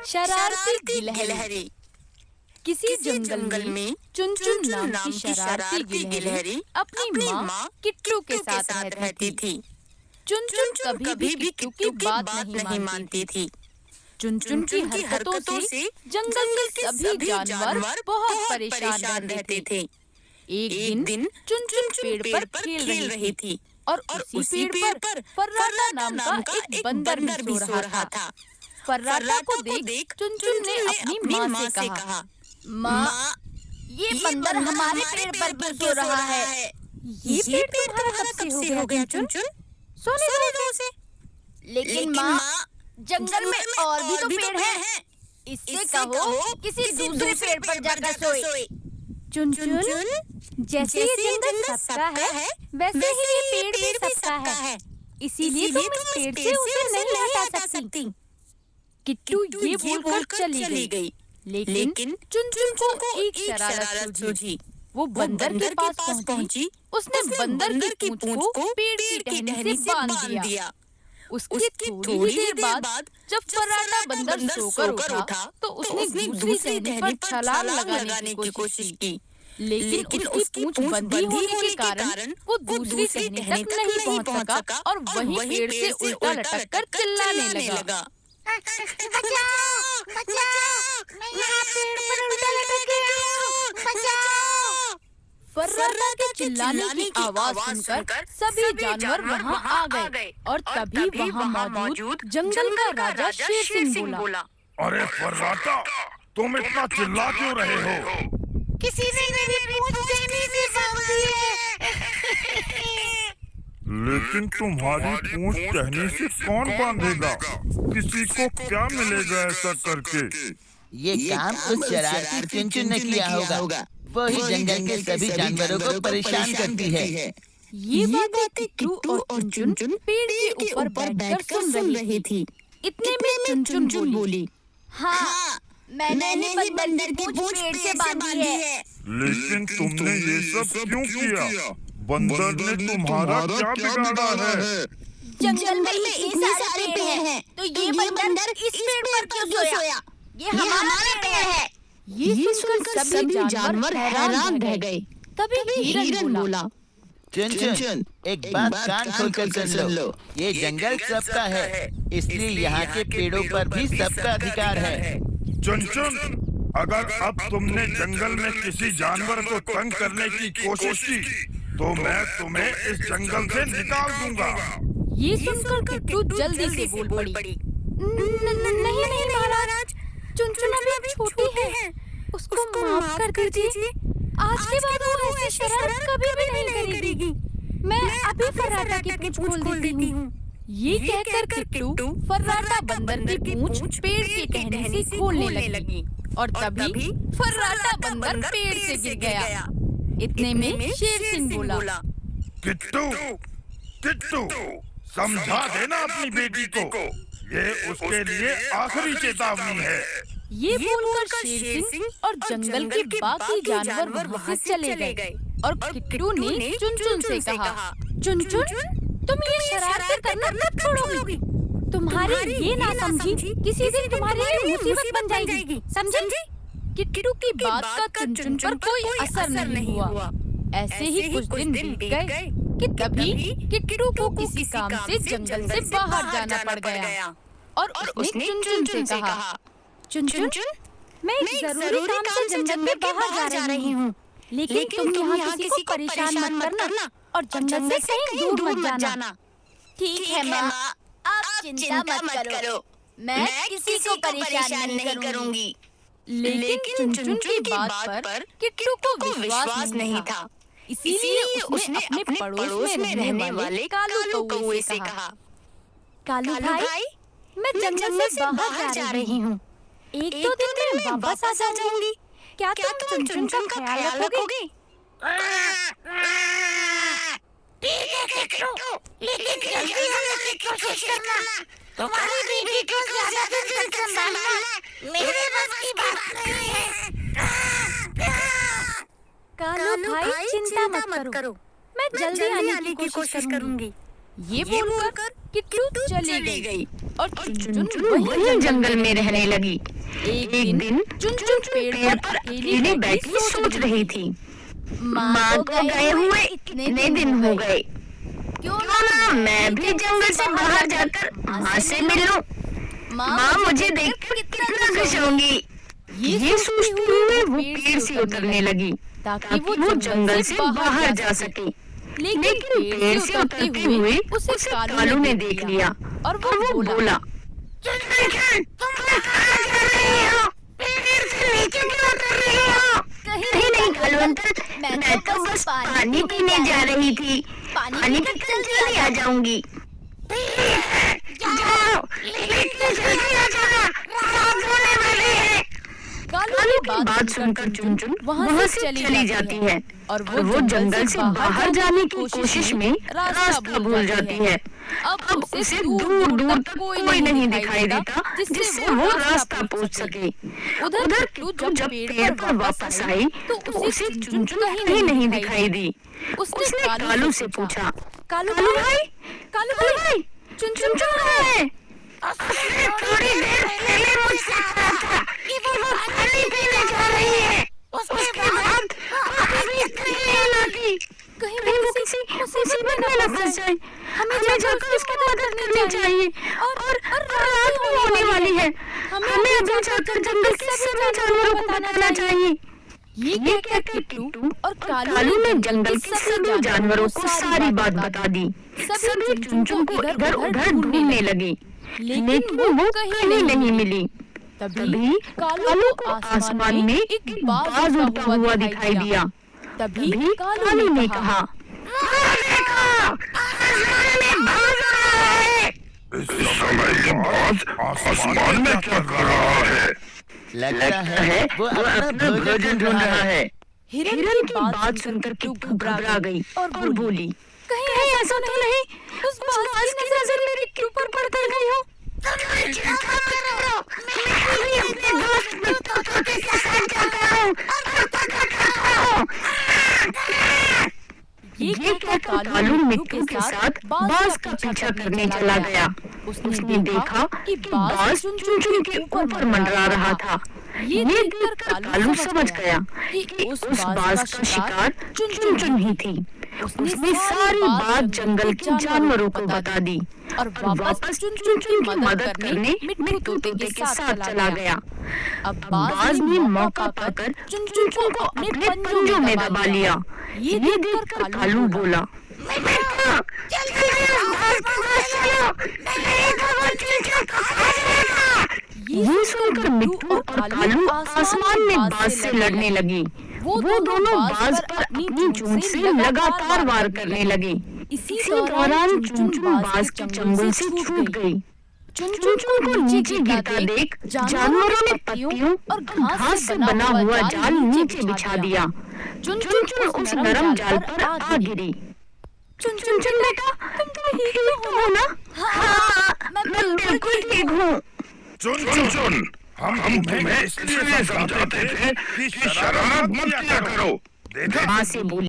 शरारती गिलहरी। किसी जंगल में चुनचुन नाम की शरारती गिलहरी अपनी माँ किट्टू के साथ रहती थी। चुनचुन कभी भी किट्टू की बात नहीं मानती थी। चुनचुन की हरकतों से जंगल के सभी जानवर बहुत परेशान रहते थे। एक दिन चुनचुन पेड़ पर खेल रही थी और उसी पेड़ पर फर्राटा नाम का एक बंदर भी सो रहा था। फर्राटा को देख चुनचुन ने अपनी माँ से कहा, माँ, ये बंदर हमारे पेड़ पर क्यों सो रहा है? ये पेड़ तुम्हारा कब से हो गया चुनचुन? सोने दो उसे। लेकिन माँ, जंगल में और भी तो पेड़ हैं। इससे कहो किसी दूसरे पेड़ पर जाकर सोए। चुनचुन, जैसे ये जंगल सबका है, वैसे ही ये पेड़ भी सबका है। इसीलिए तुम इस पेड़ से उसे नहीं हटा सकती। किट्टू ये बोलकर चली गई। लेकिन चुनचुन को एक शरारत सूझी। वो बंदर के पास पहुंची। उसने बंदर की पूंछ को पेड़ की टहनी से बांध दिया। उसकी थोड़ी देर बाद जब फर्राटा बंदर सोकर उठा तो उसने दूसरी टहनी पर छलांग लगाने की कोशिश की। लेकिन उसकी पूंछ बंधी होने के कारण वो दूसरी टहनी तक नहीं पहुंच सका और वहीं पेड़ से उल्टा लटक कर चिल्लाने लगा। बचाओ, बचाओ, मैं यहाँ पेड़ पर उल्टा लटक गया हूँ, बचाओ। फर्राटा के चिल्लाने की आवाज सुनकर सभी जानवर वहाँ आ गए और तभी वहाँ मौजूद जंगल का राजा शेर सिंह बोला, अरे फर्राटा, तुम इतना चिल्ला क्यों रहे हो? किसी ने मेरी पूंछ टहनी से बांध दी है। लेकिन तुम्हारी पूंछ टहनी से कौन बांधेगा? किसी को क्या मिलेगा ऐसा करके? ये काम उस शरारती चुनचुन ने किया होगा। वही जंगल के सभी जानवरों को परेशान करती है। ये बातें किट्टू और चुनचुन पेड़ के ऊपर बैठकर सुन रही थी। इतने में चुनचुन बोली, हाँ, मैंने बंदर की पूंछ पेड़ से बांधी है। लेकिन तुमने ये सब क्यों किया? बंदर ने तुम्हारा क्या बिगाड़ा है? जंगल में इतने सारे पेड़ हैं, तो ये बंदर इस पेड़ पर क्यों सोया? ये हमारा पेड़ है। ये सुनकर सभी जानवर हैरान रह गए। तभी हिरन बोला, चुनचुन, एक बात कान खोलकर सुन लो। ये जंगल सबका है, इसलिए यहाँ के पेड़ों पर भी सबका अधिकार है। चुनचुन, अगर अब तुमने जंगल में किसी जानवर को तंग करने की कोशिश की तो मैं तुम्हें इस जंगल से निकाल दूंगा। ये सुनकर किट्टू जल्दी से बोल पड़ी, नहीं महाराज, चुनचुन अभी छोटी है, उसको माफ कर दीजिए। आज के बाद वो ऐसी शरारत कभी भी नहीं करेगी। मैं अभी फर्राटा की पूंछ खोल देती हूँ। ये कहकर किट्टू फर्राटा बंदर की पूंछ पेड़ की टहनी से खोलने लगी और तभी फर्राटा बंदर पेड़ से गिर गया। इतने में शेर सिंह बोला, किट्टू, समझा देना अपनी बेटी को, ये उसके लिए आखिरी चेतावनी है। ये बोलकर शेर सिंह और जंगल के बाकी जानवर वहाँ से चले गए और किट्टू ने चुनचुन से कहा, चुनचुन, तुम ये शरारतें करना कब छोड़ोगी? तुम्हारी ये ना समझी किसी दिन तुम्हारे लिए मुसीबत बन जाएगी, समझी? किट्टू की बात का चुनचुन पर कोई असर नहीं हुआ। ऐसे ही कुछ दिन बीत गए कि तभी किट्टू को किसी काम से जंगल से बाहर जाना पड़ गया और उसने चुनचुन से कहा, चुनचुन, मैं एक जरूरी काम से जंगल में बाहर जा रही हूँ, लेकिन तुम यहाँ किसी को परेशान मत करना और जंगल से कहीं दूर मत जाना। ठीक है माँ, आप चिंता मत करो, मैं किसी को परेशान नहीं करूँगी। लेकिन चुनचुन की बात पर किट्टू को विश्वास नहीं था। इसीलिए उसने अपने पड़ोस में रहने वाले कालू कौवे से कहा, कालू भाई, मैं जंगल से बाहर जा रही हूँ, एक दो दिन में वापस आ जाऊंगी। क्या तुम चुनचुन का ख्याल रखोगे? ठीक है किट्टू, लेकिन जल्दी आने की कोशिश करना। तुम्हारी बेटी को ज्यादा दिन तक संभालना मेरे बस की बात नहीं है। कालू भाई, चिंता मत करो, मैं जल्दी आने की कोशिश करूंगी। ये बोलकर किट्टू चली गई और चुनचुन वही जंगल में रहने लगी। एक एक दिन चुनचुन पेड़ पर अकेले बैठी सोच रही थी, माँ को गए हुए कितने दिन हो गए, क्यों ना मैं भी जंगल से बाहर जाकर माँ से मिलूं। माँ मुझे देखकर कितना खुश होंगी। ये सोचते हुए वो पेड़ से उतरने लगी ताकि वो जंगल से बाहर जा सके। लेकिन पेड़ से उतरते हुए उसे कालू ने देख लिया और वो बोला, कहीं नहीं कालूअंकल, मैं तो बस पानी पीने जा रही थी, पानी पीकर जल्दी आ जाऊंगी। जाओ, लेकिन जल्दी आ जाना, रात होने वाली है। कालू की बात सुनकर चुनचुन वहाँ से चली जाती है और वो जंगल से बाहर जाने की कोशिश में रास्ता भूल जाती है। अब उसे दूर दूर तक कोई नहीं दिखाई देता जिससे वो रास्ता पूछ सके। उधर किट्टू जब पेड़ पर वापस आई तो उसे चुनचुन कहीं नहीं दिखाई दी। उसने कालू से पूछा, कालू भाई, चुनचुन कहाँ है? उसने थोड़ी देर पहले मुझसे कहा था कि वो पानी पीने जा रही है। उसके बाद अभी कहीं नहीं लौटी। कहीं वो किसी मुसीबत में न फंस जाए। हमें जाकर उसकी मदद करनी चाहिए। और रात भी होने वाली है। हमें अभी जाकर जंगल के सभी जानवरों को बताना चाहिए। ये कहकर किट्टू और कालू ने जंगल के सभी जानवरों को सारी बात बता दी। सभी चुनचुन को इधर उधर ढूंढने लगे, लेकिन वो कहीं नहीं मिली। तभी कालू को आसमान में एक बाज उड़ता हुआ दिखाई दिया। तभी कालू ने कहा, इस समय ये बाज आसमान में क्या कर रहा है? लगता है वो अपना भोजन ढूंढ रहा है। हिरन की बात सुनकर किट्टू घबरा गई और बोली, कहीं ऐसा तो नहीं उस बाज की नजर मेरे किट्टू पर पड़ गई हो। ये कहकर कालू मिट्टू के साथ बाज का पीछा करने चला गया। उसने देखा कि बाज चुनचुन के ऊपर मंडरा रहा था। ये देखकर कालू समझ गया कि उस बाज का शिकार चुनचुन ही थी। उसने सारी बात जंगल के जानवरों को बता दी और वापस चुनचुन की मदद करने मिट्टू तोते के साथ चला गया। अब बाज ने मौका पाकर चुनचुन को अपने पंजों में दबा लिया। ये देखकर कालू बोला, ये सुनकर मिट्टू और कालू आसमान में बाज से लड़ने लगी। वो दोनों बाज पर अपनी चोंच से लगातार वार करने लगे। इसी दौरान चुनचुन बाज के चंगुल से छूट गई। चुनचुन को नीचे गिरता देख जानवरों ने पत्तियों और घास से बना हुआ जाल नीचे बिछा दिया। चुनचुन उस नरम जाल पर आ गिरी। चुनचुन बेटा, तुम तो ठीक हो ना? हाँ, मैं बिल्कुल ठीक हूँ। चुन, हम तुम्हें इसलिए समझाते थे कि शरारत मत किया करो। माँ से बोली।